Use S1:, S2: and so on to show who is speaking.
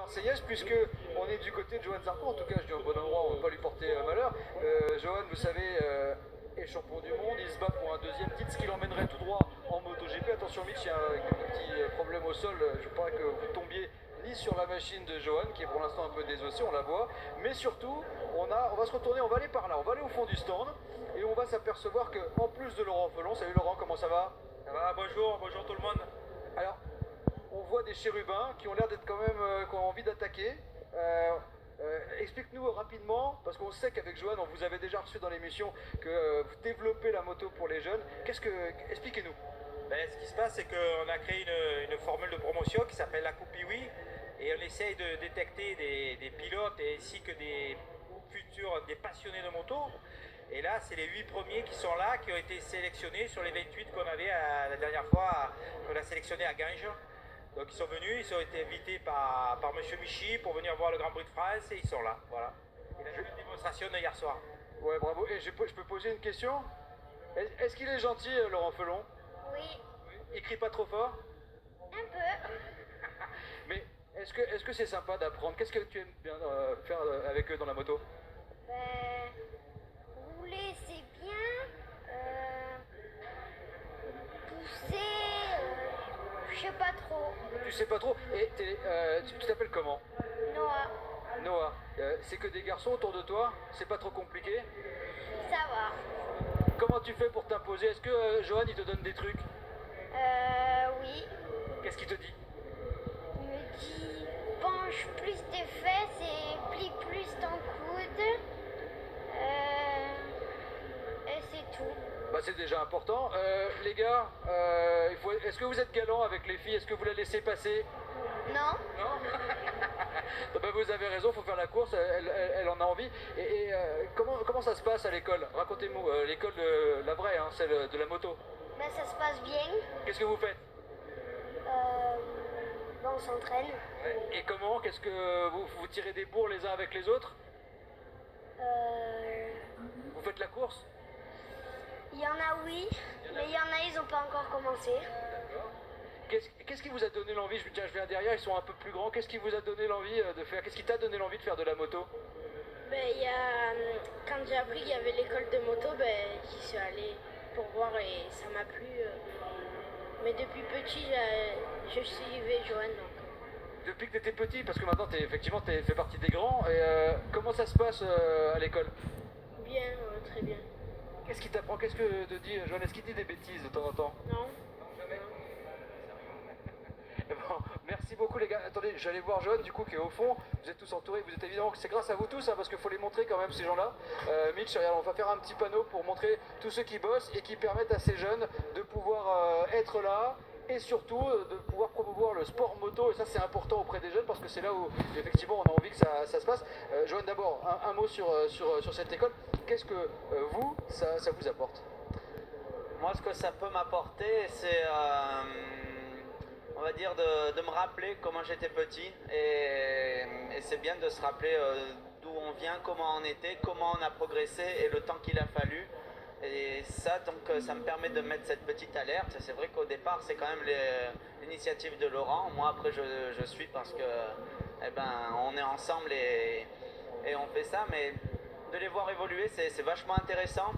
S1: Marseillaise, puisque on est du côté de Johan Zarco. En tout cas, je dis au bon endroit, on ne va pas lui porter malheur. Johan, vous savez, est champion du monde. Il se bat pour un deuxième titre, ce qui l'emmènerait tout droit en MotoGP. Attention, Mitch, il y a un petit problème au sol. Je ne veux pas que vous tombiez ni sur la machine de Johan, qui est pour l'instant un peu désossée, on la voit. Mais surtout, on va se retourner, on va aller par là, on va aller au fond du stand. Et on va s'apercevoir qu'en plus de Laurent Felon, salut Laurent, comment ça va?
S2: Ça va, bonjour, bonjour tout le monde.
S1: Alors, on voit des chérubins qui ont l'air d'être quand même, qui ont envie d'attaquer. Explique-nous rapidement, parce qu'on sait qu'avec Johan, on vous avait déjà reçu dans l'émission que vous développez la moto pour les jeunes. Expliquez-nous.
S2: Ce qui se passe, c'est qu'on a créé une formule de promotion qui s'appelle la Coupe Piwi et on essaye de détecter des pilotes ainsi que des futurs, des passionnés de moto. Et là, c'est les 8 premiers qui sont là, qui ont été sélectionnés sur les 28 qu'on avait la dernière fois, qu'on a sélectionné à Ganges. Donc ils sont venus, ils ont été invités par Monsieur Michi pour venir voir le Grand Prix de France et ils sont là. Voilà. Il a eu une démonstration hier soir.
S1: Ouais, bravo. Et je peux poser une question? Est-ce qu'il est gentil, Laurent Felon?
S3: Oui,
S1: Il crie pas trop fort?
S3: un peu.
S1: Mais est-ce que c'est sympa d'apprendre? Qu'est-ce que tu aimes bien faire avec eux dans la moto?
S3: Ben, rouler c'est bien. Pousser, je sais pas trop.
S1: Tu sais pas trop. Et tu t'appelles comment?
S3: Noah,
S1: Noah. C'est que des garçons autour de toi? C'est pas trop compliqué?
S3: ça va.
S1: Comment tu fais pour t'imposer? Est-ce que Johan il te donne des trucs?
S3: Oui.
S1: Qu'est-ce qu'il te dit?
S3: Il me dit penche plus tes fesses et plie plus ton coude. Et c'est tout.
S1: Bah c'est déjà important. Les gars, est-ce que vous êtes galant avec les filles? Est-ce que vous la laissez passer?
S3: Non?
S1: Non. Bah, vous avez raison, il faut faire la course, elle en a envie. Comment ça se passe à l'école? Racontez-moi, l'école de la vraie, hein, celle de la moto.
S3: Ben, ça se passe bien.
S1: Qu'est-ce que vous faites?
S3: Ben, on s'entraîne.
S1: Et comment? Qu'est-ce que vous tirez des bourres les uns avec les autres?
S3: Euh,
S1: Vous faites la course?
S3: Il y en a oui, mais il y en a ils ont pas encore commencé.
S1: Qu'est-ce qui vous a donné l'envie? Tiens, je viens derrière, ils sont un peu plus grands. Qu'est-ce qui vous a donné l'envie de faire? Qu'est-ce qui t'a donné l'envie de faire de la moto?
S4: Quand j'ai appris qu'il y avait l'école de moto, j'y suis allée pour voir et ça m'a plu. Mais depuis petit, je suivais Johan. Donc.
S1: Depuis que t'étais petit, parce que maintenant effectivement t'es fait partie des grands. Et comment ça se passe à l'école?
S4: Bien, très bien.
S1: Qu'est-ce qu'il t'apprend? Qu'est-ce que te dit Johan? Est-ce qu'il dit des bêtises de temps en temps?
S4: Non?
S1: Jamais. Bon, merci beaucoup les gars. Attendez, j'allais voir Johan du coup qui est au fond. Vous êtes tous entourés, vous êtes évidemment, c'est grâce à vous tous hein, parce qu'il faut les montrer quand même ces gens-là. Mitch, regarde, on va faire un petit panneau pour montrer tous ceux qui bossent et qui permettent à ces jeunes de pouvoir être là et surtout de pouvoir promouvoir le sport moto. Et ça c'est important auprès des jeunes parce que c'est là où effectivement on a envie que ça se passe. Johan, d'abord un mot sur cette école. Qu'est-ce que vous, ça vous apporte?
S5: Moi, ce que ça peut m'apporter, c'est, on va dire, de me rappeler comment j'étais petit. Et c'est bien de se rappeler d'où on vient, comment on était, comment on a progressé et le temps qu'il a fallu. Et ça, donc, ça me permet de mettre cette petite alerte. C'est vrai qu'au départ, c'est quand même l'initiative de Laurent. Moi, après, je suis parce que, on est ensemble et on fait ça. Mais de les voir évoluer, c'est vachement intéressant.